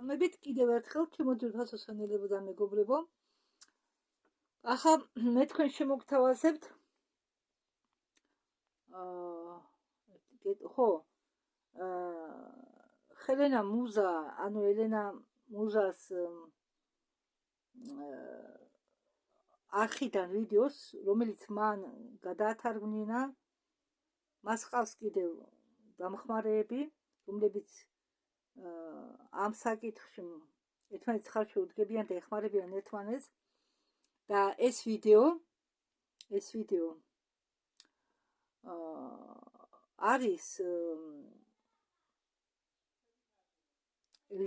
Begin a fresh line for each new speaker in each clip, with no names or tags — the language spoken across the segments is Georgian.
მებით კიდევ ერთხელ ჩემოძირთ ასოსანელებო და მეგობრებო. ახლა მე თქვენ შემოგთავაზებთ ხო ხელენა მუზა, ანუ ელენა მუზას არხიდან ვიდეოს, რომელიც მან გადაათარგმნა. მას ყავს კიდევ დამხმარეები, რომლებიც ამ საკითხში ერთმანეთს ხარში უდგებიან და ეხმარებიან ერთმანეთს. და ეს ვიდეო არის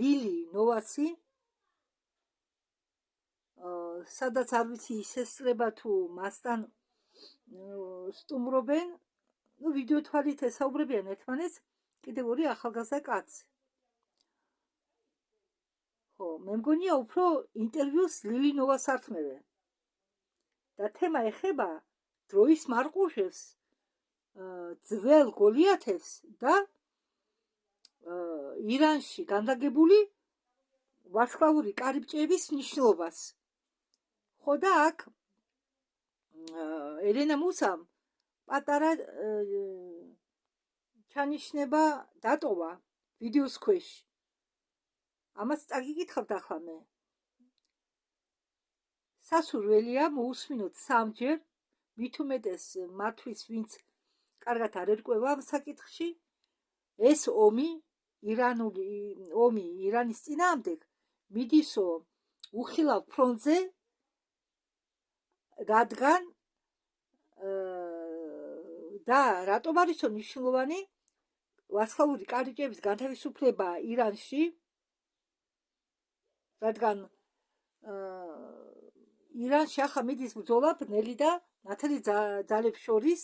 ლილი ნოვასი, სადაც არ ვიცი ისესწრება თუ მასთან სტუმრობენ, ვიდეო თვალით ესაუბრებიან ერთმანეთს, კიდევ ორი ახალგაზრდა კაცი. ხო, მე მგონია უფრო ინტერვიუს ლილი ნოვას ართმევენ. და თემა ეხება დროის მარყუშებს, ძველ გოლიათებს და ირანში განლაგებული ვარსკვლავური კარიბჭეების მნიშვნელობას. ხო და აქ ელენა მუსამ პატარა ჩანიშნება დატოვა ვიდეოს ქვეშ. ამას წაგიკითხავთ ახლა მე. სასურველია მოусმინოთ სამჯერ, მით უმეტეს მათთვის, ვინც კარგად არ ერკვევა ამ საკითხში, ეს ომი, ირანის წინააღმდეგ მიდისო უხილავ ფრონტზე, რადგან და რატომ არისო მნიშვნელოვანი ვარსკვლავური კარიბჭეების განთავისუფლება ირანში, რადგან ირანში ახლა მიდის ბრძოლა ბნელი და ნათელი ძალებს შორის.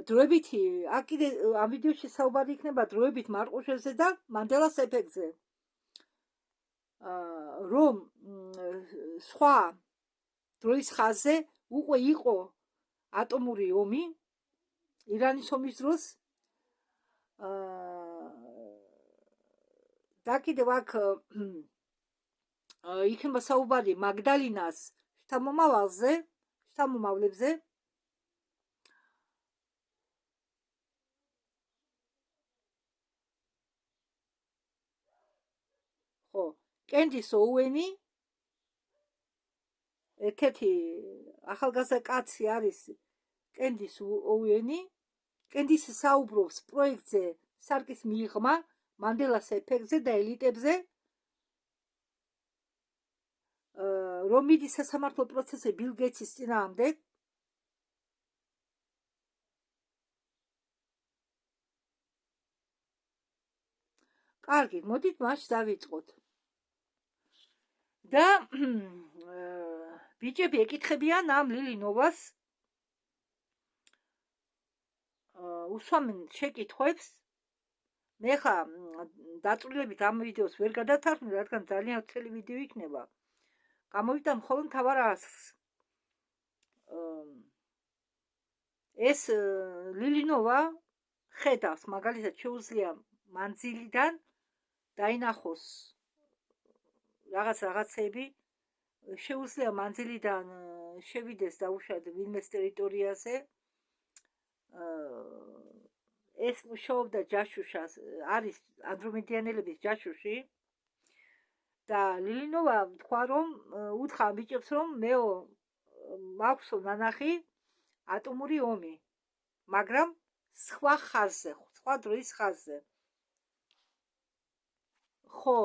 დროებითი, აქ კიდე ამ ვიდეოში საუბარი იქნება დროებით მარყუშებზე და მანდელას ეფექტზე. რომ სხვა დროის ხაზზე უკვე იყო ატომური ომი ირანის ომის დროს. და კიდევ აქ იქნება საუბარი მაგდალინას შთამომავლებზე. ხო, კენდის ოუენი, ერთ-ერთი ახალგაზრდა კაცი არის კენდის ოუენი. კენდის საუბრობს პროექტზე სარკის მიღმა, მანდელას ეფექტზე და ელიტებზე, რომ მიდის სასამართლო პროცესზე ბილ გეიტსის წინააღმდეგ. კარგი, მოდით მას დავიწყოთ. და ბიჭები ეკითხებიან ამ ლილი ნოვას, უსვამენ შეკითხვებს. მე ხა დაწვრილებით ამ ვიდეოს ვერ გადავთარგმნი, რადგან ძალიან ვრცელი ვიდეო იქნება. გამოვიდა მხოლოდ მთავარ ასლს. ეს ლილი ნოვა ხედავს, მაგალითად შეუძლია მანძილიდან დაინახოს რაღაცები, შეუძლია მანძილიდან შევიდეს დაუშვათ ვინმეს ტერიტორიაზე. ეს მუშაობდა ჯაშუშას, არის ანდრომედიანელების ჯაშუში. და ლილი ნოვა თქვა, რომ უთხრა ბიჭებს, რომ მეო მაქვსო ნანახი ატომური ომი, მაგრამ სხვა ხაზზე, სხვა დროის ხაზზე. ხო,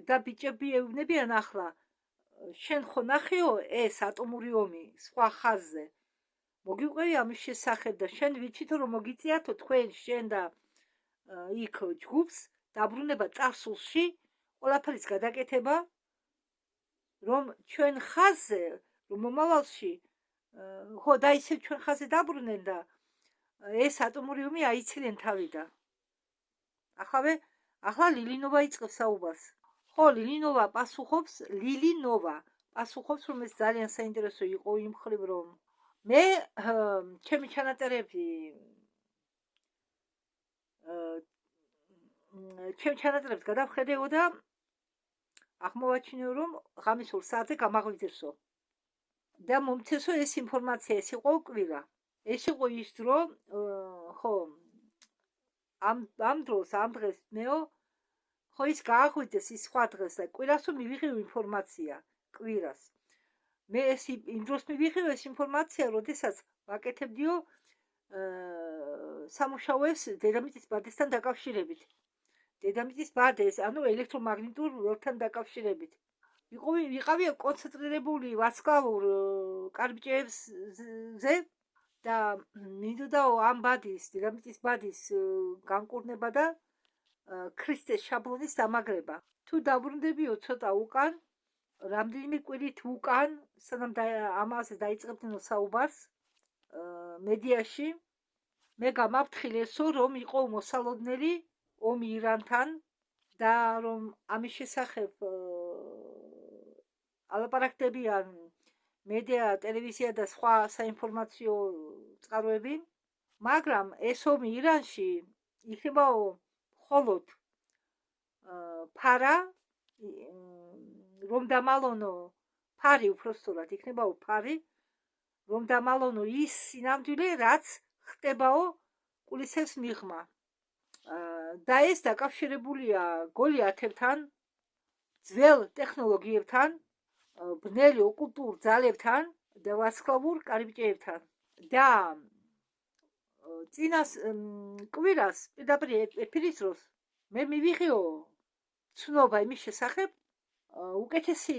და ბიჭები ეუბნებიან ახლა, შენ ხო ნახეო ეს ატომური ომი სხვა ხაზზე, მოგიყვევი ამის შესახებ და შენ ვიცითო რომ მოგიწიათო თქვენ შენ და იქ ჯგუფს დაბრუნება წარსულში, ყველაფრის გადაკეთება, რომ ჩვენ ხაზზე, რომ მომავალში, ხო და ისე ჩვენ ხაზზე დაბრუნენ და ეს ატომური ომი აიცილენ თავიდან. ახლა ლილი ნოვა იწყებს საუბარს. ხო, ლილი ნოვა პასუხობს, რომ ეს ძალიან საინტერესო იყო იმ მხრივ, რომ მე ჩემი ჩანაწერები ჩემ ჩანაწერებს გადავხედეო და აღმოვაჩინეო, რომ ღამის 2 საათზე გამაღვიძებსო. და მომცესო ეს ინფორმაცია, ეს იყო კვირა. ეს იყო ის დრო, ხო, ამ დროს, ამ დღეს მეო, ხო ის გააღვიძეს ის სხვა დღეს და კვირასო მივიღე ინფორმაცია, კვირას. მე ეს იმ დროს მივიღე ეს ინფორმაცია, როდესაც ვაკეთებდიო სამუშაოებს დედამიწის ბადესთან დაკავშირებით. დედამიწის ბადეს, ანუ ელექტრომაგნიტურ ველთან დაკავშირებით. ვიყავი კონცენტრირებული ვარსკვლავურ კარბჭეებზე და მინდოდაო ამ ბადის, დედამიწის ბადის განკურნება და ქრისტეს შაბლონის დამაგრება. თუ დაბრუნდებიო ცოტა უკან, რამდენიმე კვირით უკან, სანამ ამაზე დაიწყებდნენ საუბარს მედიაში, მე გამაფრთხილესო, რომ იყო მოსალოდნელი ომი ირანთან და რომ ამის შესახებ ალაპარაკდებიან მედია, ტელევიზია და სხვა საინფორმაციო წყაროები, მაგრამ ეს ომი ირანში იქნებაო მხოლოდ ფარა, რომ დამალონო ფარი, უпростоრად იქნებაო ფარი, რომ დამალონო ის სინამდვილე, რაც ხდებაო კულისებს მიღმა. და ეს დაკავშირებულია გოლიათებთან, ძველ ტექნოლოგიებთან, ბნელი ოკულტურ ძალებთან და ვარსკვლავურ კარიბჭეებთან. და წინას კვირას პირდაპირ ეფირის დროს მე მივიღეო ცნობა იმის შესახებ, უკეთესი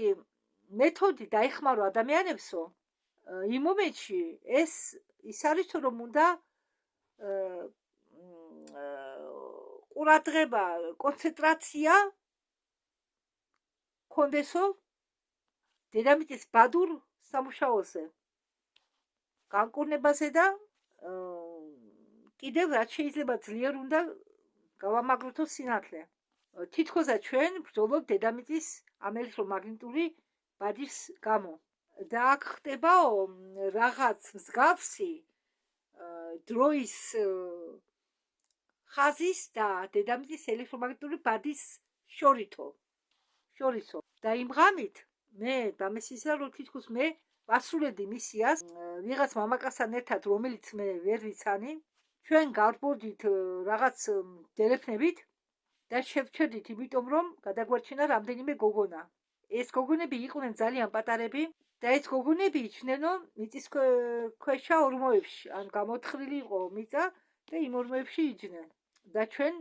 მეთოდი დაეხმარო ადამიანებსო, იმ მომენტში ის არის, რომ უნდა ყურადღება, კონცენტრაცია კონდესო დედამიწის ბადურ სამუშაოზე, განკურნებაზე და კიდევ რაც შეიძლება ძლიერ უნდა გავამაგროთო სინათლე. თითქოსა ჩვენ ბრძოლობთ დედამიწის ამ ელექტრომაგნიტური ბადის გამო. და აქ ხდებაო რაღაც მსგავსი დროის ხაზის და დედამიწის ელექტრომაგნიტური ბადის შორისო. და იმ ღამით მე დამესიზრა, რომ თითქოს მე ვასრულებდი მისიას ვიღაც მამაკაცთან ერთად, რომელიც მე ვერ ვიცანი. ჩვენ გავბორდით რაღაც დელეფნებით და შევჩერდით, იმიტომ რომ გადაგვარჩინა რამდენიმე გოგონა. ეს გოგონები იყვნენ ძალიან პატარები და ეს გოგონები იჩნენო მიწისქვეშა ორმოებში, ან გამოთხრილი იყო მიწა და იმ ორმოებში იჯდნენ. და ჩვენ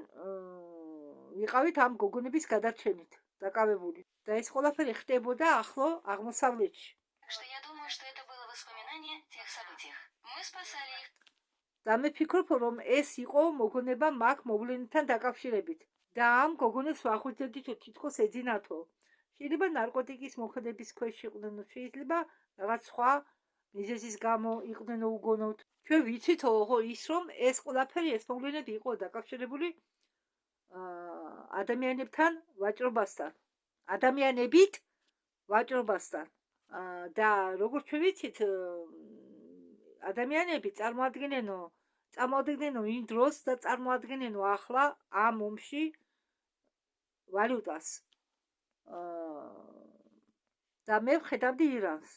ვიყავით ამ გოგონების გადარჩენით დაკავებული. და ეს ყველაფერი ხდებოდა ახლო აღმოსავლეთში. და მე ფიქრობ, რომ ეს იყო მოგონება მაგ მოვლენებთან დაკავშირებით. და ამ გოგონებს ვახვიძებდით, თითქოს ეძინათო. შეიძლება ნარკოტიკის მოქმედების ქვეშ იყვნენ, შეიძლება რაღაც სხვა მიზეზის გამო იყვნენ უგონოდ. ჩვენ ვიცითო ის, რომ ეს ყველაფერი, ეს მოვლენები იყო დაკავშირებული ადამიანებთან ვაჭრობასთან. ადამიანებით ვაჭრობასთან. და როგორც ჩვენ ვიცით, ადამიანები წარმოადგენენ იმ დროს და წარმოადგენენ ახლა ამ ომში ვალუტას. და მე ვხედავდი ირანს.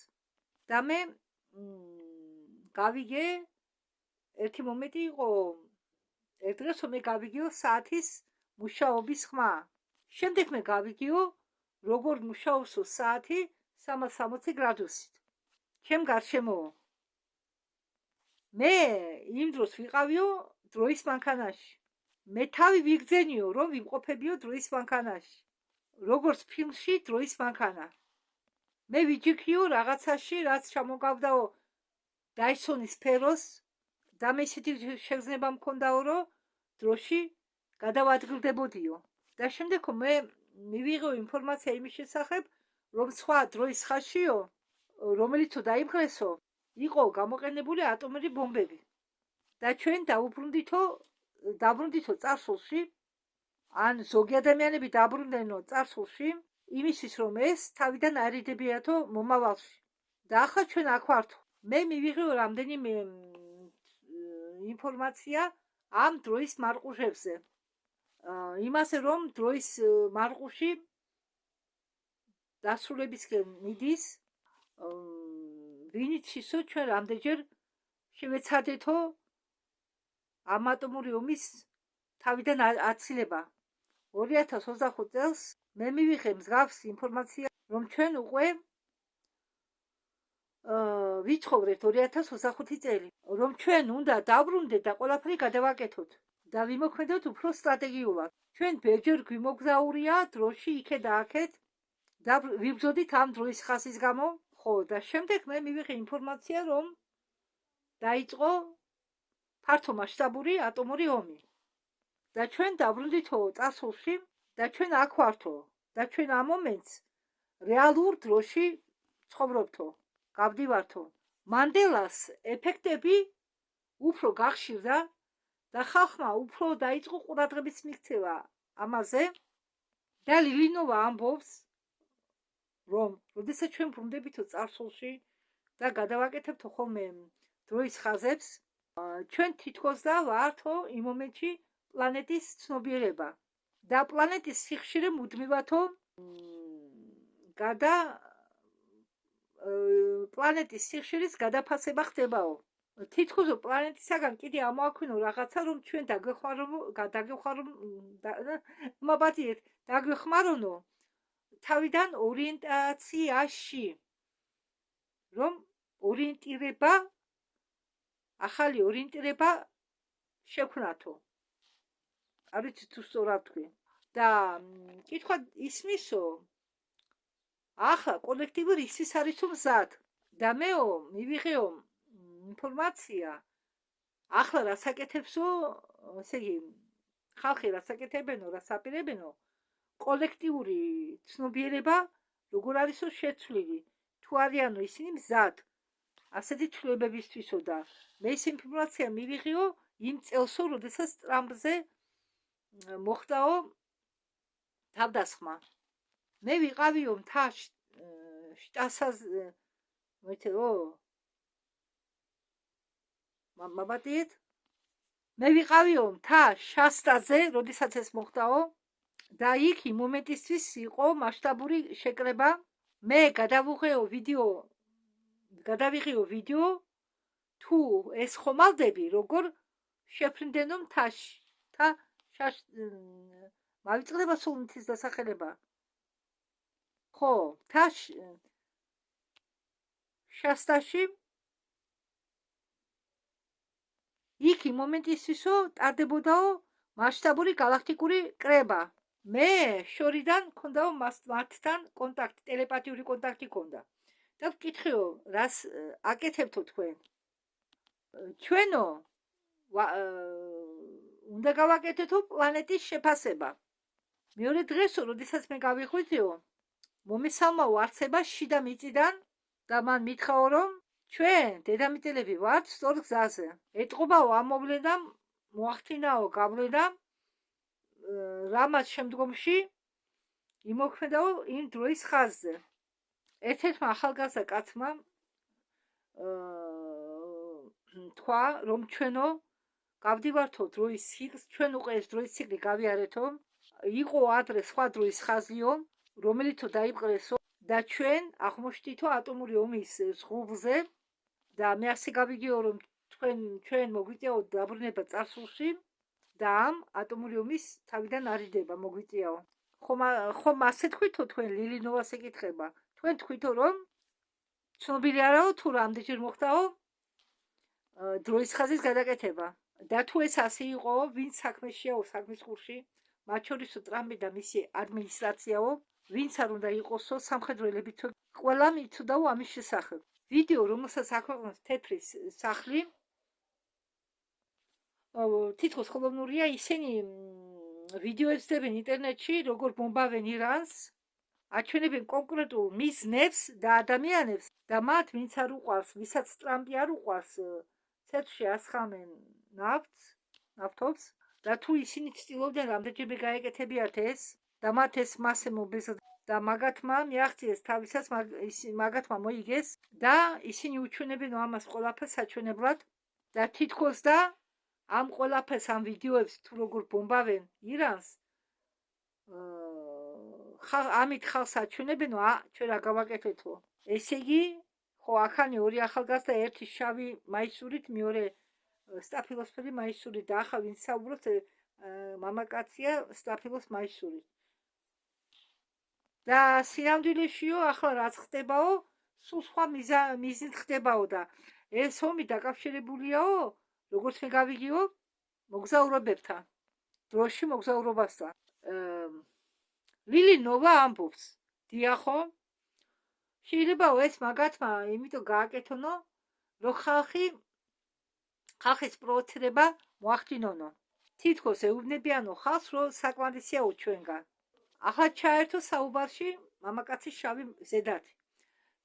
და მე გავიგე, ერთი მომენტი იყო, ერთ დღეს მე გავიგეო საათის მუშაობის ხმა. შემდეგ მე გავიგეო, როგორ მუშაობსო საათი 360 გრადუსით. ჩემ გარშემო. მე იმ დროს ვიყავიო დროის მანქანაში. მე თავი ვიგზენიო, რომ ვიმყოფებიო დროის მანქანაში. როგორც ფილმში დროის მანქანა. მე ვიჯიქიო რაღაცაში, რაც ჩამოგავდაო დაისონის სფეროს და მე ისეთი შეგრძნება მქონდაო, რომ დროში გადავადგილდებოდიო. და შემდეგ მე მივიღეო ინფორმაცია იმის შესახებ, რომ სხვა დროის ხაზშიო, რომელიც დაიმღრესო, იყო გამოყენებული ატომური ბომბები. და ჩვენ დაბრუნდითო წარსულში, ან ზოგი ადამიანები დაბრუნდნენო წარსულში, იმისთვის, რომ ეს თავიდან არიდებიათო მომავალში. და ახლა ჩვენ აქ ვართო. მე მივიღეო რამდენიმე ინფორმაცია ამ დროის მარყუჟებზე. იმაზე რომ დროის მარყუში დასრულებისკენ მიდის ვინც ისო ჩვენ რამდენჯერ შევეცადეთო ამ ატომური ომის თავიდან აცილება 2025 წელს მე მივიღე მსგავს ინფორმაცია რომ ჩვენ უკვე ვიცხოვრებთ 2025 წელი რომ ჩვენ უნდა დავბრუნდეთ და ყველაფერი გადავაკეთოთ და ვიმოქმედოთ უფრო სტრატეგიულად ჩვენ ბევრჯერ გვიმოგზაურია დროში იქე და აქეთ და ვიბრძოდით ამ დროის ხასის გამო ხო და შემდეგ მე მივიღე ინფორმაცია რომ დაიწყო ფართო მასშტაბური ატომური ომი და ჩვენ დავბრუნდითო წარსულში და ჩვენ აქ ვართო და ჩვენ ამ მომენტს რეალურ დროში ცხოვრობთო გავდივართო მანდელას ეფექტები უფრო გახშირდა და ხალხმა უფრო დაიწყო ყურადღების მიქცევა ამაზე და ლილინოვა ამბობს რომ როდესაც ჩვენ ბრუნდებითო წარსულში და გადავაკეთებთო ხოლმე დროის ხაზებს ჩვენ თითქოს და ვართო იმ მომენტში პლანეტის ცნობიერება და პლანეტის სიხშირე მუდმივათო პლანეტის სიხშირის გადაფასება ხდებაო თითქოს პლანეტისაგან კიდე ამოაქვინო რაღაცა რომ ჩვენ დაგვეხმარონო თავიდან ორიენტაციაში რომ ორიენტირება ახალი ორიენტირება შექმნათო არ ვიცი თუ სწორად თქვი და კითხვა ისმისო ახლა კოლექტივი რისის არისო მზად და მეო მივიღეო ინფორმაცია ახლა რას აკეთებსო ესე იგი ხალხი რას აკეთებენო რას აპირებენო კოლექტიური ცნობიერება როგორ არისო შეცვლილი თუ არიანო ისინი მზად ასეთი ცვლილებებისთვისო და მე ეს ინფორმაცია მივიღეო იმ წელსო როდესაც ტრამპზე მოხდაო თავდასხმა მე ვიყავიო მთა შტასას მოიცეო მაბატიეთ მე ვიყავიო მთა შასტაზე როდესაც ეს მოხდაო და იქ იმ მომენტისთვის იყო მასშტაბური შეკრება მე გადავიღეო ვიდეო თუ ეს ხომალდები როგორ შეფრინდენო მთაში და მავიწყდება სულ მთის დასახელება ხო მთა შასტაში იქ იმ მომენტისთვისო ტარდებოდაო მასშტაბური galaktikuri კრება მე შორიდან მქონდაო მათთან კონტაქტი ტელეპათიური კონტაქტი მქონდა და ვკითხეო რას აკეთებთო თქვენ ჩვენო უნდა გავაკეთეთო პლანეტის შეფასება მეორე დღესო როდესაც მე გავიხვიძეო მომესალმაო არსება შიდა მიწიდან და მან მითხრაო რომ ჩვენ დედამიწელები ვართ სწორ გზაზე ეტყობაო ამ მოვლენამ მოახდინაო გავლენა რამაც შემდგომში იმოქმედაო იმ დროის ხაზზე ერთ-ერთმა ახალგაზრდა კაცმა თქვა რომ ჩვენო გავდივართო დროის ციკლს ჩვენ უკვე ეს დროის ციკლი გავიარეთო იყო ადრე სხვა დროის ხაზიო რომელიცო დაიპყრესო და ჩვენ აღმოჩნდითო ატომური ომის ზღუბზე და მე ასე გავიგეო რომ ჩვენ მოგვიწეაო დაბრუნება წარსულში და ამ ატომური ომის თავიდან არიდება მოგვიწეაო ხომ ასე თქვითო თქვენ ლილინოვას ეკითხება თქვენ თქვითო რომ ცნობილი არაო თუ რამდენჯერ მოხდაო დროის ხაზის გადაკეთება და თუ ეს ასე იყო ვინც საქმეშიაო საქმის ყურში მათ შორისო ტრამპი და მისი ადმინისტრაციაო ვინც არ უნდა იყოსო სამხედრო ელიტო ყველა მიცუდაო ამის შესახებ ვიდეო რომელსაც აქვეყნებს თეთრი სახლი თითქოს ხელოვნურია ისინი ვიდეოებს დებენ ინტერნეტში როგორ ბომბავენ ირანს აჩვენებენ კონკრეტულ მიზნებს და ადამიანებს და მათ ვინც არ უყვარს ვისაც ტრამპი არ უყვარს ცეცხლში ასხამენ ნავთობს და თუ ისინი ცდილობდნენ რამდენჯერმე გაეკეთებიათ ეს და მათ ეს მასე მობეზრდა და მაგათმა მიაღწიეს თავისას მაგათმა მოიგეს და ისინი უჩვენებენ ამას ყველაფერს საჩვენებლად და თითქოს და ამ ყველაფერს ამ ვიდეოებს თუ როგორ ბომბავენ ირანს, ამით ხალხს აჩვენებენო, ჩვენ რა გავაკეთეთო. ესე იგი, ხო, ახანი ორი ახალგაზრდა, ერთი შავი მაისურით, მეორე სტაფილოსფერი მაისურით და ახლა ვინც საუბრობს, მამაკაცია სტაფილოს მაისურით. და სინამდვილეშიო ახლა რაც ხდებაო, სულ სხვა მიზნით ხდებაო და ეს ომი დაკავშირებულია როგორც მე გავიგიო, მოგზაურობებთან, დროში მოგზაურობასთან. ლილი ნოვა ამბობს, დიახო, შეიძლებაო ეს მაგათმა იმიტომ გააკეთონო, რომ ხალხის პროვოცირება მოახდინონო. თითქოს ეუბნებიანო ხალხს, რომ საკმარისიაო ჩვენგან. ახლა ჩაერთო საუბარში მამაკაცის შავი ზედათი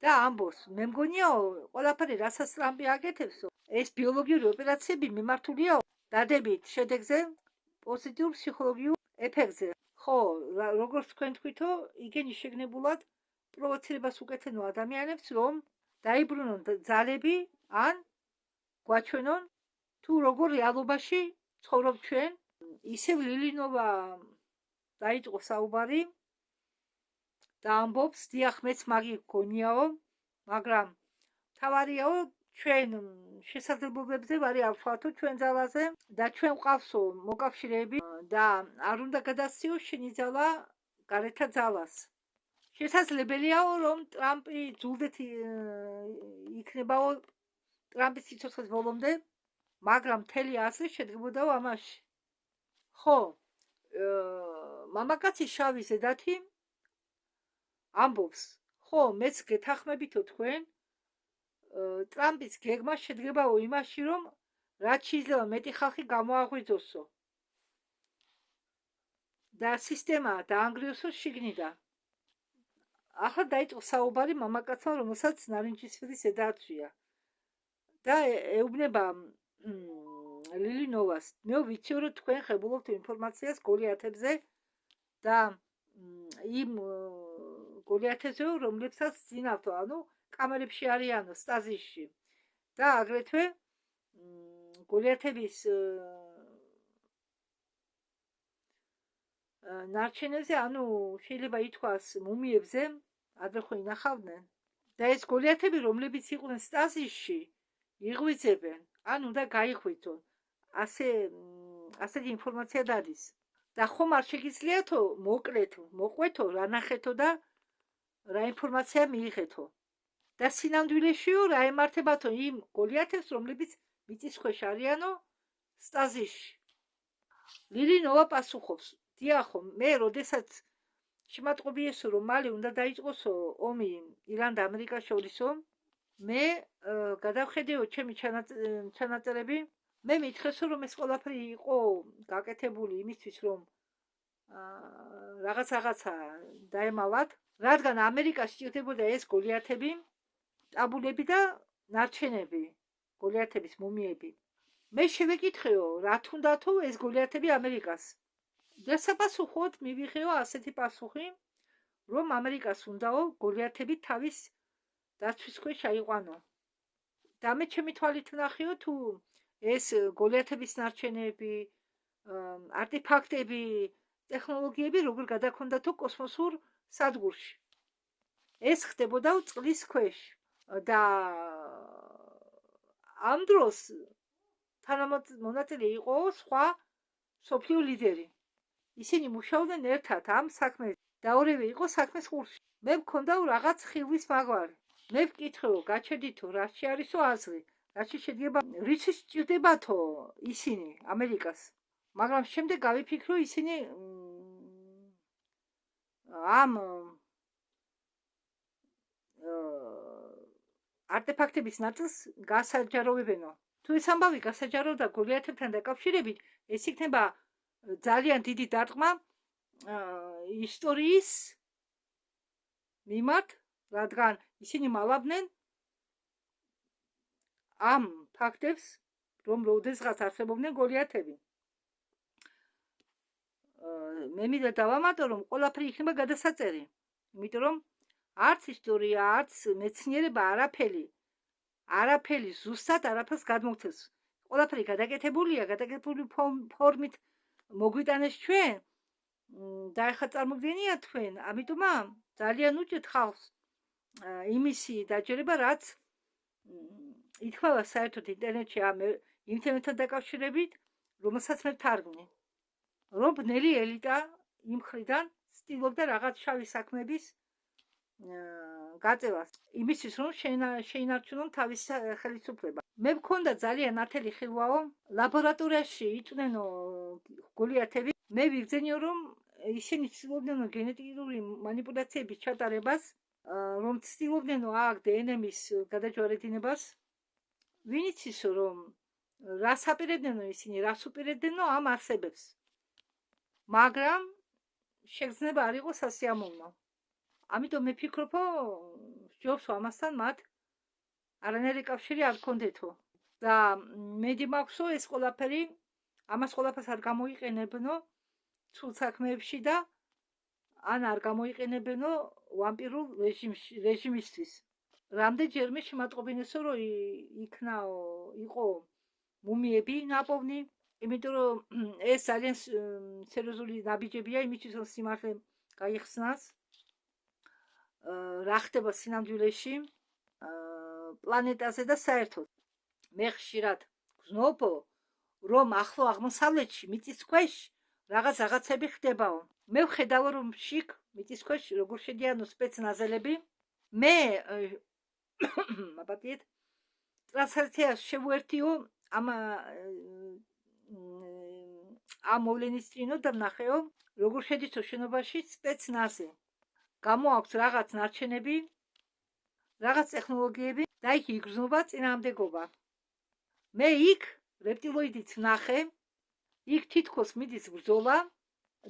და ამბობს, მე მგონიაო, ყველაფერი რასაც ტრამპი აკეთებსო, ეს ბიოლოგიური ოპერაციები მიმართულია დადებით შედეგზე, პოზიტიურ ფსიქოლოგიურ ეფექტზე. ხო, როგორც თქვენ თქვითო, იგენი შეგნებულად პროვოცირებას უკეთენო ადამიანებს, რომ დაიბრუნონ ძალები ან გვაჩვენონ თუ როგორ რეალობაში ცხოვრობ ჩვენ. ისევ ლილინოვა დაიწყო საუბარი და ამბობს, დიახ, მეც მაგი გქონიაო, მაგრამ თავარიაო, ჩვენ შესაძლებლობებზე ვარი ავთვალთო ჩვენ ძალაზე და ჩვენ ვყავსო მოკავშირეები და არ უნდა გადასციო შენი ძალა გარეთა ძალას. შესაძლებელიაო, რომ ტრამპი ძულდეთ იქნებაო ტრამპის სიცოცხლის ბოლომდე, მაგრამ მთელი აზრი შედგებოდაო ამაში. ხო, მამაკაცის შავი ზედათი ამბობს, ხო, მეც გეთანხმებითო თქვენ, ტრამპის გეგმა შედგებაო იმაში, რომ რაც შეიძლება მეტი ხალხი გამოაღვიძოსო და სისტემა დაანგრიოსო შიგნიდან. ახლა დაიწყო საუბარი მამაკაცმა, რომელსაც ნარინჯისფერი ზედაცვია და ეუბნება ლილინოვას, მე ვიციო, რომ თქვენ ხებულობთ ინფორმაციას გოლიათებზე და იმ გოლიათებზე, რომლებსაც ძინავთო, ანუ კამერებში არიანო, სტაზისში და აგრეთვე გოლიათების ნარჩენებზე, ანუ შეიძლება ითქვას მუმიებზე, ადრე ხო ინახავდნენ და ეს გოლიათები, რომლებიც იყვნენ სტაზისში, იღვიძებენ, ან უნდა გაიღვიძონ. ასეთი ინფორმაცია დადის. და ხომ არ შეგიძლიათო მოყვეთო, რა ნახეთო და რა ინფორმაცია მიიღეთო. და სინამდვილეშიო რა ემართებათო იმ გოლიათებს, რომლებიც მიწის ქვეშ არიანო სტაზისში. ლილინოვა პასუხობს, დიახო, მე როდესაც შემატყობი ესო, რომ მალე უნდა დაიწყოსო ომი ირან და ამერიკას შორისო, მე გადავხედეო ჩემი ჩანაწერები, მე მითხრესო, რომ ეს ყველაფერი იყო გაკეთებული იმისთვის, რომ რაღაცა დაემალათ, რადგან ამერიკას სჭირდებოდა ეს გოლიათები, ტაბულები და ნარჩენები, გოლიათების მუმიები. მე შევეკითხეო, რა თუნდათო ეს გოლიათები ამერიკას. და საპასუხოდ მივიღეო ასეთი პასუხი, რომ ამერიკას უნდაო გოლიათები თავის დაცვის ქვეშ აიყვანო. და მე ჩემი თვალით ვნახეო, თუ ეს გოლიათების ნარჩენები, არტეფაქტები, ტექნოლოგიები როგორ გადაქონდათო კოსმოსურ სადგურში. ეს ხდებოდა წყლის ქვეშ და ამ დროს თანამონაწილე იყო სხვა მსოფლიო ლიდერი. ისინი მუშაობდნენ ერთად ამ საქმეზე და ორივე იყო საქმის ყურში. მე მქონდა რაღაც ხილვის მაგვარი. მე ვკითხეო, გაჩერდითო, რაში არისო აზრი, რაში შედგება, რიცი სჭირდებათო ისინი ამერიკას. მაგრამ შემდეგ გავიფიქრო, ისინი ამ არტეფაქტების ნაწილს გასაჯაროვებენო. თუ ეს ამბავი გასაჯაროვდა გოლიათებთან დაკავშირებით, ეს იქნება ძალიან დიდი დარტყმა ისტორიის მიმართ, რადგან ისინი მალავდნენ ამ ფაქტებს, რომ როდესღაც არსებობდნენ გოლიათები. მე მინდა დავამატო, რომ ყველაფერი იქნება გადასაწერი, იმიტომ რომ არც ისტორია, არც მეცნიერება არაფერი ზუსტად არაფერს გადმოგცემს. ყველაფერი გადაკეთებულია, გადაკეთებული ფორმით მოგვიტანეს ჩვენ და ეხლა წარმოგიდგენიათ თქვენ, ამიტომ ძალიან უჭირთ ხალხს იმისი დაჯერება, რაც ითქვა საერთოდ ინტერნეტში იმ თემებთან დაკავშირებით, რომელსაც მე ვთარგმნი. რომ ბნელი ელიტა იმ მხრიდან ცდილობდა რაღაც შავი საქმეების გაწევას, იმისთვის რომ შეინარჩუნონ თავის ხელისუფლება. მე მქონდა ძალიან ნათელი ხილვაო, ლაბორატორიაში იწვდენო გოლიათები. მე ვიგრძენიო, რომ ისინი ცდილობდნენ გენეტიკური მანიპულაციების ჩატარებას, რომ ცდილობდნენ აქ დნმ-ის გადაჯვარედინებას. ვინ იცის, რომ რას აპირებდნენ ისინი, რას უპირებდნენ ამ არსებებს. მაგრამ შეგრძნება არ იყო სასიამოვნო. ამიტომ მე ვფიქრობ, ჯობს ამასთან მათ არანაირი კავშირი არ ჰქონდეთო. და მედი მაქვსო ეს ყველაფერი, ამას ყველაფერს არ გამოიყენებნო ცუდ საქმეებში და ან არ გამოიყენებნო ვამპირულ რეჟიმისთვის. რამდენჯერმე შემატყობინესო, რომ იყო მუმიები ნაპოვნი, იმიტომ რომ ეს ძალიან სერიოზული ნაბიჯებია იმისთვის, რომ სიმართლე გაიხსნას. რა ხდება სინამდვილეში პლანეტაზე და საერთოდ. მე ხშირად გრძნობ, რომ ახლო აღმოსავლეთში მიწის ქვეშ რაღაცები ხდებაო. მე ვხედავ, რომ შიგ მიწის ქვეშ როგორ შედიანო სპეცნაზელები. მე მაბატიეთ ტრანსფერციას შევუერთიო ამ მოვლენის წინო და ვნახეო, როგორ შედიცო შენობაში სპეცნაზი. გამოაქვს რაღაც ნარჩენები, რაღაც ტექნოლოგიები და იქ იგრძნობა წინააღმდეგობა. მე იქ რეპტილოიდიც ვნახე, იქ თითქოს მიდის ბრძოლა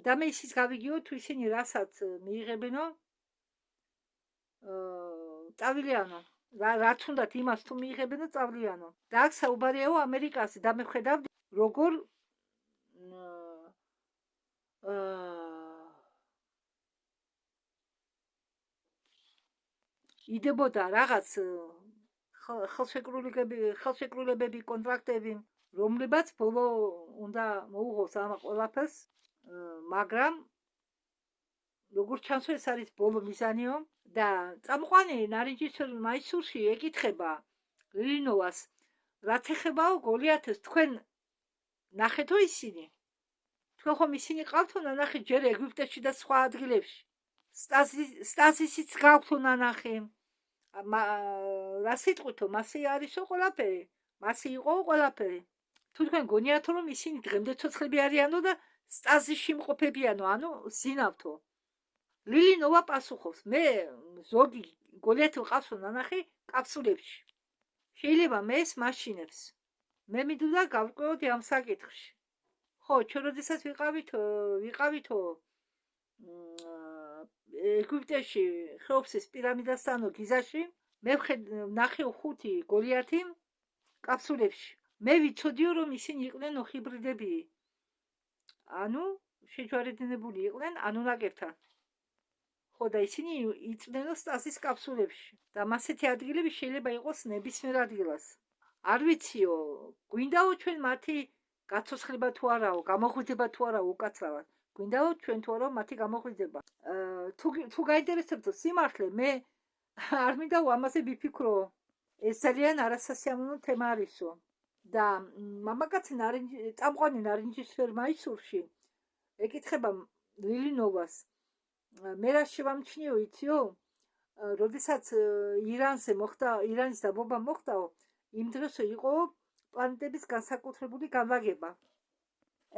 და მე ისიც გავიგიო, თუ ისინი რასაც მიიღებენო, წავლიანო. რაც უნდათ იმას თუ მიიღებენო, წავლიანო. და აქ საუბარიაო ამერიკაზე და მე ვხედავდი, როგორ იდებოდა რაღაც ხელშეკრულებები, კონტრაქტები, რომლებაც ბოლო უნდა მოუღოს ამ ყველაფერს, მაგრამ როგორც ჩანს, ეს არის ბოლო მიზანიო და წამყვანი ნარინჯის მაისურში ეკითხება ლილინოვას, რაც ეხებაო გოლიათეს, თქვენ ნახეთო ისინი? თქვენ ხომ ისინი ყავთო ნანახი ჯერ ეგვიპტეში და სხვა ადგილებში? სტაზისიც გაქვთო ნანახი. რა სიტყვითო, მასე არისო ყველაფერი, მასე იყო ყველაფერი. თუ თქვენ გონიათო, რომ ისინი დღემდე ცოცხლები არიანო და სტაზისში მყოფებიანო, ანუ ზინავთო. ლილინოვა პასუხობს, მე ზოგი გოლიათი ვყავსო ნანახი კაფსულებში. შეიძლება მე ეს მაშინებს. მე მინდოდა გავკვირდოდი ამ საკითხში. ხო, ჩვენ როდესაც ვიყავითო ეგვიპტეში ხეოფსის პირამიდასთანო გიზაში, მე ვნახეო 5 გოლიათი კაფსულებში. მე ვიცოდიო, რომ ისინი იყვნენ ჰიბრიდები. ანუ შეჯვარედინებული იყვნენ ანუნაკებთან. ხო, და ისინი იწვდენო სტაზის კაფსულებში. და მასეთი ადგილები შეიძლება იყოს ნებისმიერ ადგილას. არ ვიციო, გვინდაო ჩვენ მათი გაცოცხლება თუ არაო, გამოღვიძება თუ არაო უკაცრავად. გვინდაო ჩვენ თუ არაო მათი გამოღვიძება. თუ გაინტერესებდო სიმართლე, მე არ მინდა ამაზე ვიფიქრო. ეს ძალიან არასასიამოვნო თემა არისო. და მამაკაცი წამყვანი ნარინჯისფერ მაისურში ეკითხება ლილინოვას, მე რა შევამჩნიო, იციო? როდესაც ირანის დაბობა მოხდაო, იმ დროს იყო პლანეტების განსაკუთრებული განლაგება.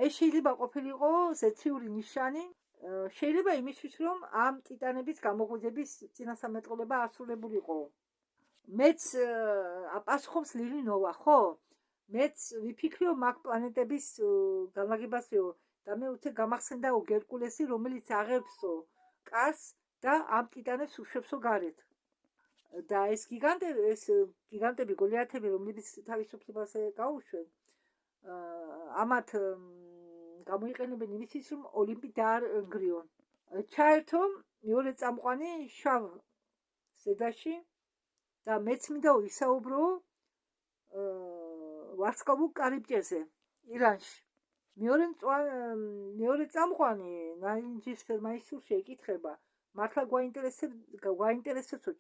ეს შეიძლება ყოფილიყო ზეციური ნიშანი, შეიძლება იმისთვის, რომ ამ ტიტანების გამოღვიძების წინასამეტყველება ასრულებულიყო. მეც პასუხობს ლილინოვა, ხო? მეც ვიფიქრიო მაგ პლანეტების განლაგებასიო და მე უთე გამახსენდაო გერკულესი, რომელიც აღებსო კარს და ამ ტიტანებს უშვებსო გარეთ. და ეს გიგანტები გოლიათები, რომლებიც თავისუფლებაზე გაუშვენ, ამათ გამოიყენებენ იმისთვის, რომ ოლიმპი დაანგრიონ. ჩაერთო მეორე წამყვანი შავ ზედაში და მეც მინდა ვისაუბრო ვარსკვლავურ კარიბჭეზე ირანში. მეორე წამყვანი ნარინჯისფერ მაისურში ეკითხება, მართლა გვაინტერესებდო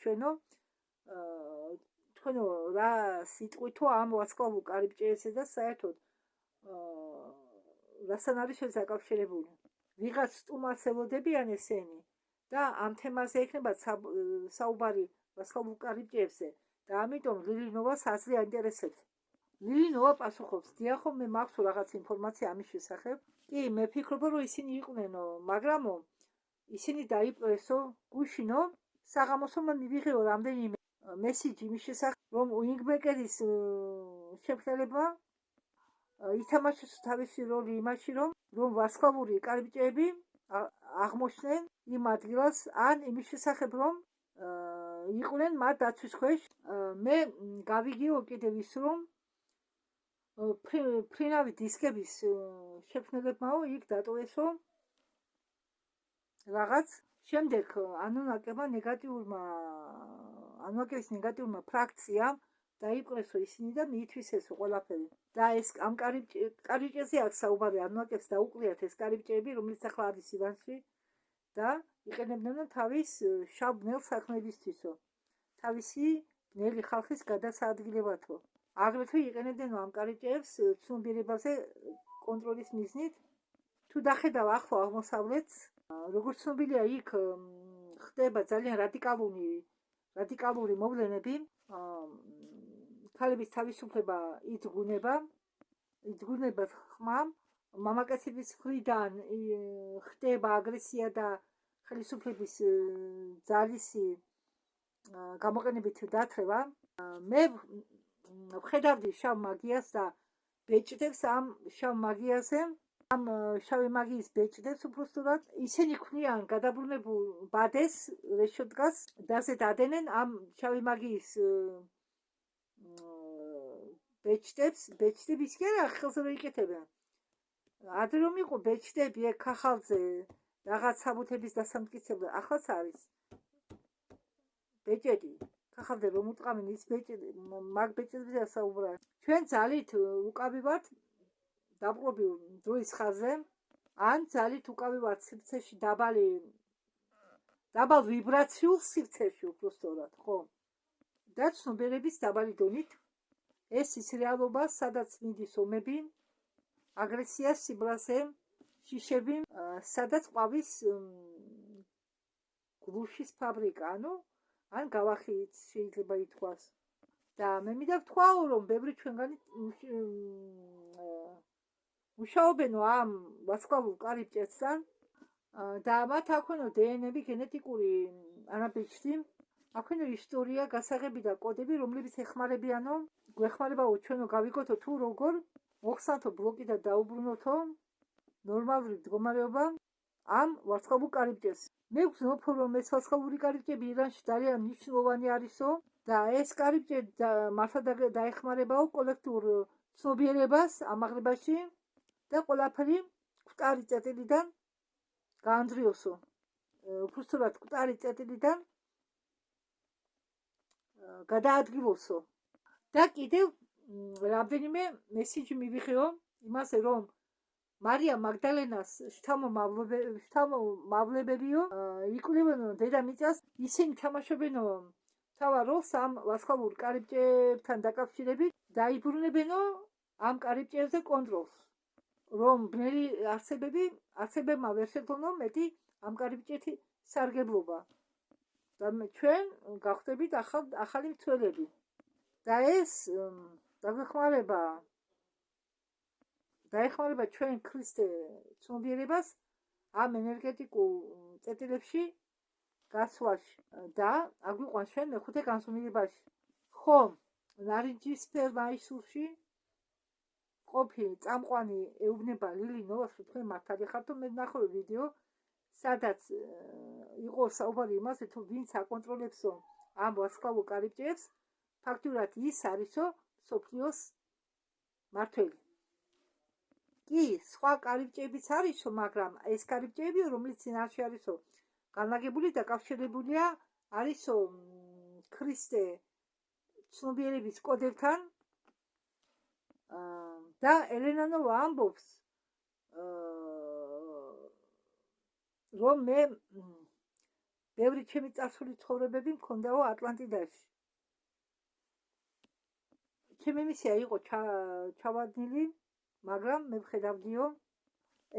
თქვენო რა სიტყვითო ამ ვარსკვლავურ კარიბჭეზე და საერთოდ რასთან არის შეზაკავშირებული. ვიღაც სტუმარს ელოდებიან ესენი და ამ თემაზე ექნება საუბარი ვარსკვლავურ კარიბჭეებზე და ამიტომ ლილინოვას აზრი აინტერესებს. ლილინოვა პასუხობს, დიახო, მე მაქვს რაღაც ინფორმაცია ამის შესახებ. კი, მე ფიქრობ, რომ ისინი იყვნენ, მაგრამ ისინი დაიპრესო, გუშინო, საღამოსო მივიღეო რამდენიმე მესიჯი იმის შესახებ, რომ უინგბეკერის შემქმნელებმა ითამაშეს თავისი როლი იმაში, რომ ვარსკვლავური კარიბჭეები აღმოჩნდნენ იმ ადგილას, ან იმის შესახებ, რომ იყვნენ მათ დაცვის ქვეშ. მე გავიგიო კიდევ ის, რომ ფრინავი დისკების შემქმნელებმაო იქ დატოვესო რაღაც. შემდეგ ანუნაკების ნეგატიურმა ფრაქციამ დაიპრესო ისინი და მიითვისესო ყველაფერი. და ეს ამ კარიბჭეზე აქვს საუბარი, ანუნაკებს დაუყრიათ ეს კარიბჭეები, რომელიც ახლა არის ირანში და იყენებდნენ თავის შავ ბნელ საქმეებისთვისო, თავისი ბნელი ხალხის გადასაადგილებათო. აგრეთვე იყენებდნენ ამ კარიბჭეებს ცნობიერებაზე კონტროლის მიზნით. თუ დახედავ ახლო აღმოსავლეთს, როგორც ცნობილია, იქ ხდება ძალიან რადიკალური მოვლენები. ქალების თავისუფლება იძღუნება ხმამ, მამაკაცების მხრიდან ხდება აგრესია და ხელისუფლების ძალისი გამოყენებით დათრევა. მე ვხედავდი შავ მაგიას და ბეჭდებს ამ შავ მაგიაზე, ამ შავი მაგიის ბეჭდებს უბრალოდ ისინი ქმნიან გადაბრუნებულ ბადეს, რეშოტკას, დაზე დადენენ ამ შავი მაგიის ბეჭდების კი არა, ხელზე რო იკეთებენ. ადრე რომ იყო ბეჭდები ეგ ქახალზე რაღაც საბუთების დასამტკიცებლად, ახლაც არის ბეჭედი. ქახალზე რომ უტყამენ ის ბეჭედი, მაგ ბეჭედებზე საუბრობ. ჩვენ ძალით უკავი ვართ დაპყრობილ დროის ხაზზე, ან ძალით უკავი ვართ სივრცეში დაბალ ვიბრაციულ სივრცეში უბრალოდ, ხო? და ცნობიერების დაბალი დონით ეს ის რეალობა, სადაც მიდის ომები, აგრესია, სიბრაზე, შიშები, სადაც ყვავის გლუშის ფაბრიკა, ან გავახით შეიძლება ითქვას. და მე მინდა ვთქვაო, რომ ბევრი ჩვენგანი მუშაობენ ამ ვარსკვლავურ კარიბჭესთან და მათ აქვენო დნმ-ები, გენეტიკური ანაბეჭდი, აქვენო ისტორია, გასაღები და კოდები, რომლებიც გვეხმარებაო ჩვენო გავიგოთო თუ როგორ მოხსნათო ბლოკი და დაუბრუნოთო ნორმალური მდგომარეობა ამ ვარსკვლავურ კარიბჭეს. მე ვგზნობ, რომ ეს ვარსკვლავური კარიბჭები ირანში ძალიან მნიშვნელოვანი არისო და ეს კარიბჭე მართლა დაეხმარებაო კოლექტიურ ცნობიერებას ამაღლებაში და ყველაფერი კვტარი წერტილიდან გაანდრიოსო. უბრალოდ კვტარი წერტილიდან გადაადგილოსო. და კიდევ რამდენიმე მესიჯი მივიღეო იმაზე, რომ მარია მაგდალენას შთამომავლებებიო იკვლევენო დედამიწას, ისინი თამაშობენო მთავარ როლს ამ ვარსკვლავურ კარიბჭეებთან დაკავშირებით, დაიბრუნებენო ამ კარიბჭეებზე კონტროლს, რომ ბნელი არსებებმა ვერ შეძლონო მეტი ამ კარიბჭეთი სარგებლობა და ჩვენ გავხდებით ახალი მცველები. და ეს დაეხმარება ჩვენ ქრისტე ცნობიერებას ამ ენერგეტიკულ წერტილებში გასვლაში და აგვიყვანს ჩვენ მეხუთე განზომილებაში. ხო, ნარინჯისფერ მაისურში ყოფილი წამყვანი ეუბნება ლილინოვას, რომ თქვენ მართალი ხართ, მე ვნახე ვიდეო, სადაც იყო საუბარი იმაზე, თუ ვინც აკონტროლებსო ამ ვარსკვლავურ კარიბჭეებს, ფაქტურად ის არისო მსოფლიოს მართველი. კი, სხვა კარიბჭეებიც არისო, მაგრამ ეს კარიბჭეები, რომელიც წინაშე არისო განლაგებული, დაკავშირებულია არისო ქრისტე ცნობიერების კოდებთან და ელენანოვა ამბობს, რომ მე ბევრი ჩემი წარსული ცხოვრებები მქონდაო ატლანტიდაში. ჩემი მისია იყო ჩავადნილი, მაგრამ მე ვხედავდიო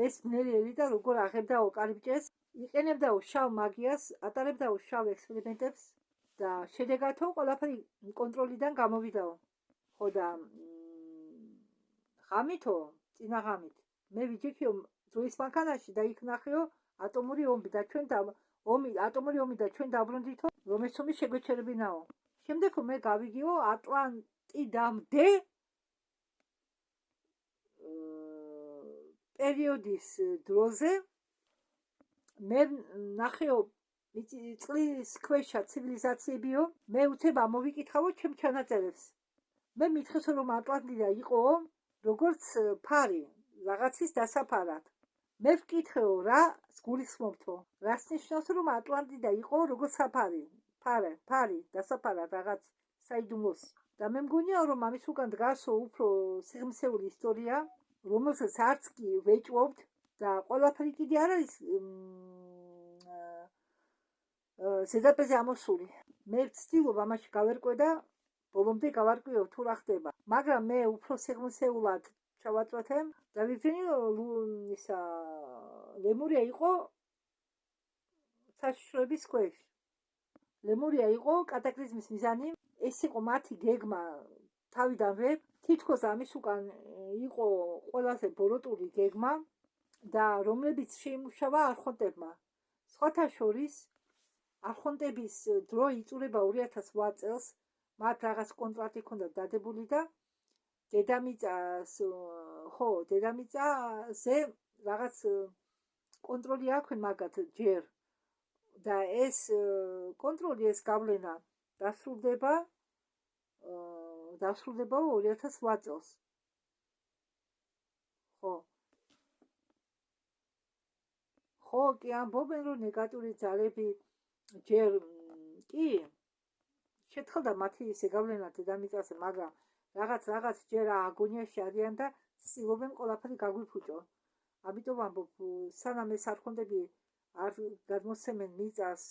ეს ბნელი ელიტა როგორ აღებდაო კარიბჭეს, იყენებდაო შავ მაგიას, ატარებდაო შავ ექსპერიმენტებს და შედეგათო ყველაფერი კონტროლიდან გამოვიდაო. ხო და ღამითო, წინა ღამით მე ვიჯექიო დროის მანქანაში და იქ ნახეო ატომური ომი და ატომური ომი და ჩვენ დაბრუნდითო, რომ ეს ომი შეგვეჩერებინაო. შემდეგ მე გავიგიო ატლანტიდამდე პერიოდის დროზე მე ნახეო წყლის ქვეშა ცივილიზაციებიო, მე უცებ ამოვიკითხავო ჩემ ჩანაწერებს. მე მითხესო რომ ატლანტიდა იყო როგორც ფარი რაღაცის დასაფარად. მე ვკითხეო რა გულისხმობთო, რას ნიშნავს რომ ატლანტიდა იყო როგორც საფარი, ფარი დასაფარად რაღაც საიდუმლოს. და მე მგონია რომ ამის უკან დგასო უფრო სიღრმისეული ისტორია, რომელსაც არც კი ვეჭვობთ და ყველაფერი კიდე არ არის ზედაპირზე ამოსული. მე ვცდილობ ამაში გავერკვე და ბოლომდე გავარკვიო თუ რა ხდება, მაგრამ მე უფრო სიღრმისეულად ჩავაწვეთე და ვიძინი ისა ლემურია იყო საშიშროების ქვეშ. ლემურია იყო კატაკლიზმის მიზანი, ეს იყო მათი გეგმა თავიდანვე, თითქოს ამის უკან იყო ყველაზე ბოროტული გეგმა და რომლებიც შეიმუშავა არხონტებმა. სხვათა შორის არხონტების დრო იწურება 2008 წელს, მათ რაღაც კონტრაქტი ჰქონდათ დადებული და დედამიწაზე რაღაც კონტროლი აქვენ მაგათ ჯერ და ეს კონტროლი, ეს გავლენა დასრულდება 2008 წელს. ხო კი ამბობენ რომ ნეგატიური ძალები ჯერ კი შეთხელდა მათი ზეგავლენა დედამიწაზე, მაგრამ რაღაც ჯერ აგონიაში არიან და ცდილობენ ყველაფერი გაგვიფუჭო. ამიტომ ამბობ, სანამ ეს არხონტები არ გადმოსცემენ მიწას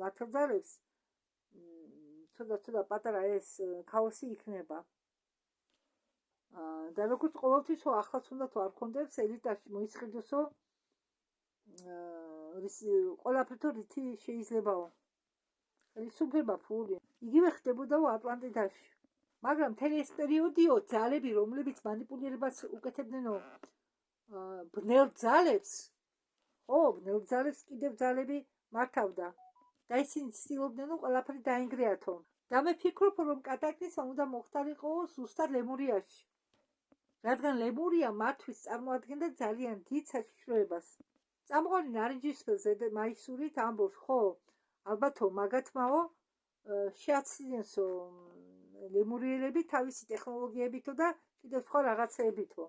ნათელძარებს, ცოტა პატარა ეს ქაოსი იქნება. და როგორც ყოველთვის ახლაც უნდა თუ არქონდებს ელიტაში მოისყიდოსო ყველაფერთო რითი შეიძლებაო. სუფება ფული. იგივე ხდებოდაო ატლანტიდაში. მაგრამ მთელი ეს პერიოდიო ძალები, რომლებიც მანიპულირებას უკეთებდნენო ბნელ ძალებს, ბნელ ძალებს კიდევ ძალები მართავდა და ისინი ცდილობდნენ ყველაფერი დაინგრეათო. და მე ფიქრობ, რომ კატაკლიზმა უნდა მოხდარიყო ზუსტად ლემურიაში. რადგან ლემურია მათთვის წარმოადგენდა ძალიან დიდ საშიშროებას. წამყვანი ნარინჯისფერზე მაისურით ამბობს, ხო, ალბათო მაგათმაო შეაცდენსო ლემურიელები თავისი ტექნოლოგიებითო და კიდევ სხვა რაღაცეებითო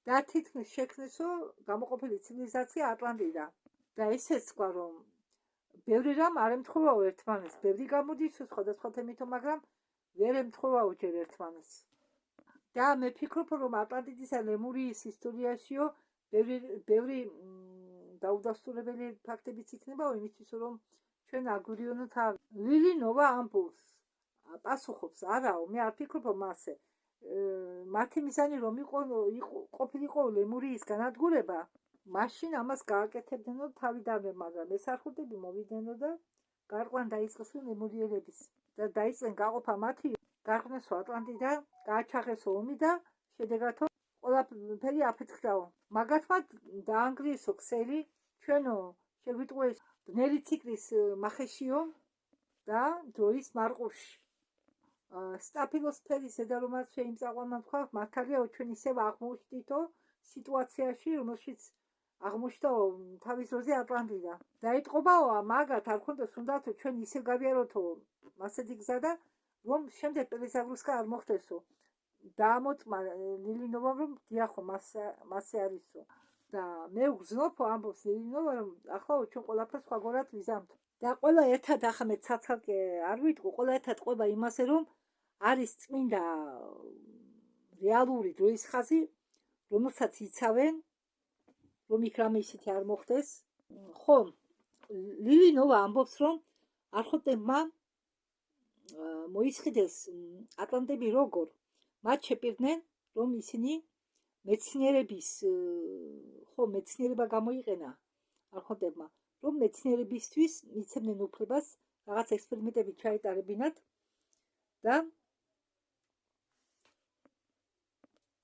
და თითქმის შექმნესო გამოყოფილი ცივილიზაცია ატლანტიდა. და ესეც თქვა, რომ ბევრი რამ არ ემთხვევაო ერთმანეთს, ბევრი გამოდის სხვადასხვა თემითო, მაგრამ ვერ ემთხვევაო ჯერ ერთმანეთს. და მე ფიქრობ, რომ ატლანტიდისა ლემურიის ისტორიაშიო ბევრი დაუდასტურებელი ფაქტებიც იქნებაო იმისთვის, რომ ჩვენ აგვირიონოთ. ლილინოვა ამბობს, პასუხობს, არაო, მე არ ფიქრობ მასე. მათი მიზანი რომ ყოფილიყო ლემურიის განადგურება, მაშინ ამას გააკეთებდნენო თავიდანვე, მაგრამ ეს არხონტები მოვიდნენო და გარყვან დაიწყესო ლემურიელების და დაიწყენ გაყოფა მათი, გარყვნესო ატლანტიდა, გააჩაღესო ომი და შედეგათო ყველაფერი აფეთქდაო. მაგათმა დაანგრიესო ქსელი, ჩვენო შეგვიტყუეს ბნელი ციკლის მახეშიო და დროის მარყურში. სტაფილოსფერის ზედა რომაც შეიმწაყვანმა თქვა, მართალია ჩვენ ისევ აღმოჩნდითო სიტუაციაში, რომელშიც აღმოჩნდაო თავის დროზე ატლანტიდა. დაიტყობაო მაგათ არქონდეს უნდათო ჩვენ ისევ გავიაროთო მასეთი გზა და რომ შემდეგ პელიზაგრუსკა არ მოხდესო. დაამოწმა ლილინოვამ, რომ დიახო მასე არისო. და მე ვგზნობ, ამბობს ლილინოვა, რომ ახლა ჩვენ ყველაფერს სხვაგვარად ვიზამთ. და ყველა ერთად ახლა მე ცალ-ცალკე არ ვიტყვი, ყველა ერთად ყვება იმაზე, რომ არის წმინდა რეალური დროის ხაზი, რომელსაც იცავენ, რომ იქ რამე ისეთი არ მოხდეს. ხო, ლივილინოვა ამბობს, რომ არხოტებმა მოისყიდეს ატლანტები როგორ. მათ შეპირდნენ, რომ ისინი მეცნიერება გამოიყენა არხოტებმა, რომ მეცნიერებისთვის მიცემდნენ უფლებას რაღაც ექსპერიმენტები ჩაეტარებინათ და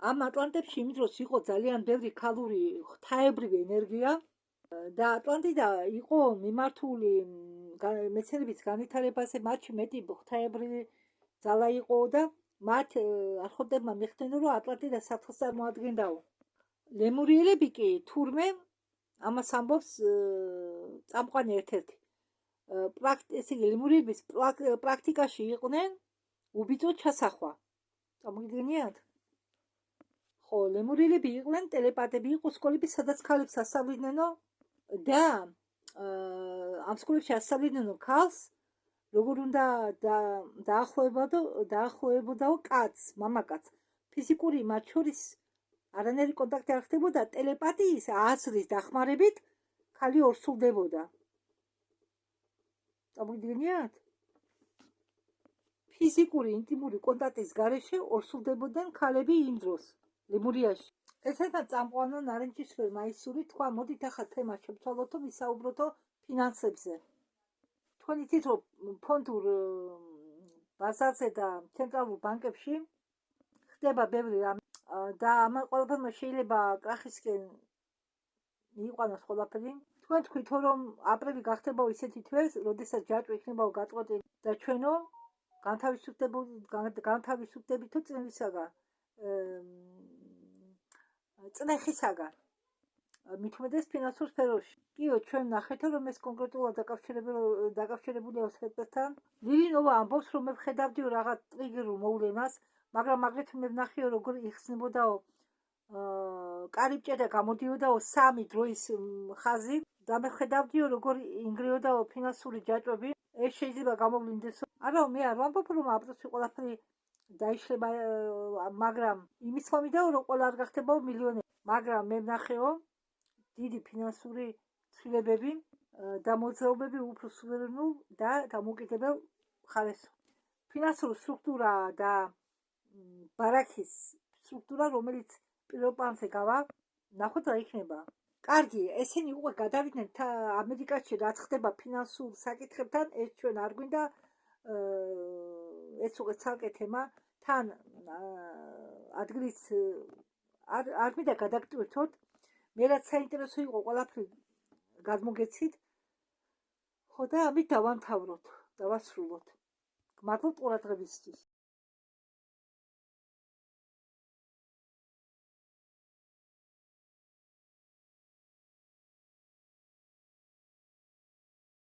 ამ ატლანტებში იმ დროს იყო ძალიან ბევრი ქალური ღვთაებრივი ენერგია და ატლანტიდა იყო მიმართული მეცნიერების განვითარებაზე, მათში მეტი ღვთაებრივი ძალა იყო და მათ არხოტებმა მიხდნენ, რომ ატლანტიდა სათხეს წარმოადგენდაო. ლემურიელები კი თურმე ამას ამბობს წამყვანი ერთ-ერთი. ლემურიელების პრაქტიკაში იყვნენ უბიწო ჩასახვა. წარმოგიდგენიათ? ხო, ლემურიელები იყვნენ ტელეპათები, იყო სკოლები, სადაც ქალებს ასწავლიდნენო და ამ სკოლებში ასწავლიდნენო ქალს, როგორ უნდა დაახლოებოდაო კაცს, მამაკაცს. ფიზიკური მათ შორის არანაირი კონტაქტი არ ხდებოდა, ტელეპათიის აზრის დახმარებით ქალი ორსულდებოდა. წარმოგიდგენიათ? ფიზიკური ინტიმური კონტაქტის გარეშე ორსულდებოდნენ ქალები იმ დროს ლემურიაში. ესეთა წამყვანო ნარინჯისფერ მაისური თქვა, მოდით ახლა თემა შევცვალოთო, ვისაუბროთო ფინანსებზე. თქვენ იცით, რომ ფონდურ ბაზარზე და ცენტრალურ ბანკებში ხდება ბევრი რამე და ამ ყველაფერმა შეიძლება კრახისკენ მიიყვანოს ყველაფერი. თქვენ თქვით, რომ აპრილი გახდებაო ისეთი თვე, როდესაც ჯაჭვი იქნებაო გაწყვეტილი და ჩვენო განთავისუფდებითო წნეხისაგან. მით უმეტეს ფინანსურ სფეროში. კიო, ჩვენ ნახეთო, რომ ეს კონკრეტულად დაკავშირებულია სფეროთან. ლივილინოვა ამბობს, რომ მე ვხედავდიო რაღაც ტრიგერულ მოვლენას, მაგრამ აგრეთვე მე ვნახიო, როგორ იხსნებოდაო კარიბჭე და გამოდიოდაო 3 დროის ხაზი და მე ვხედავდიო, როგორ ინგრიოდაო ფინანსური ჯაჭვები. ეს შეიძლება გამოვლინდესო. არა, მე არ ვამბობ, რომ აპრილში ყველაფერი დაიშლება, მაგრამ იმის მომიდაო, რომ ყველა არ გახდებაო მილიონერი. მაგრამ მე ვნახეო დიდი ფინანსური ცვლილებები და მოძრაობები უფრო სუვერენულ და დამოუკიდებელ მხარეს. ფინანსური სტრუქტურა და ბარაქის სტრუქტურა, რომელიც პირველ პლანზე გავა, ნახოთ რა იქნება. კარგი, ესენი უკვე გადავიდნენ ამერიკაში რაც ხდება ფინანსურ საკითხებთან, ეს ჩვენ არ გვინდა, ეს უკვე ცალკე თემა, თან ადგილიც არ მინდა გადაგტვირთოთ. მე რაც საინტერესო იყო, ყველაფერი გადმოგეცით. ხო და ამით დავამთავროთ, დავასრულოთ. მადლობ ყურადღებისთვის.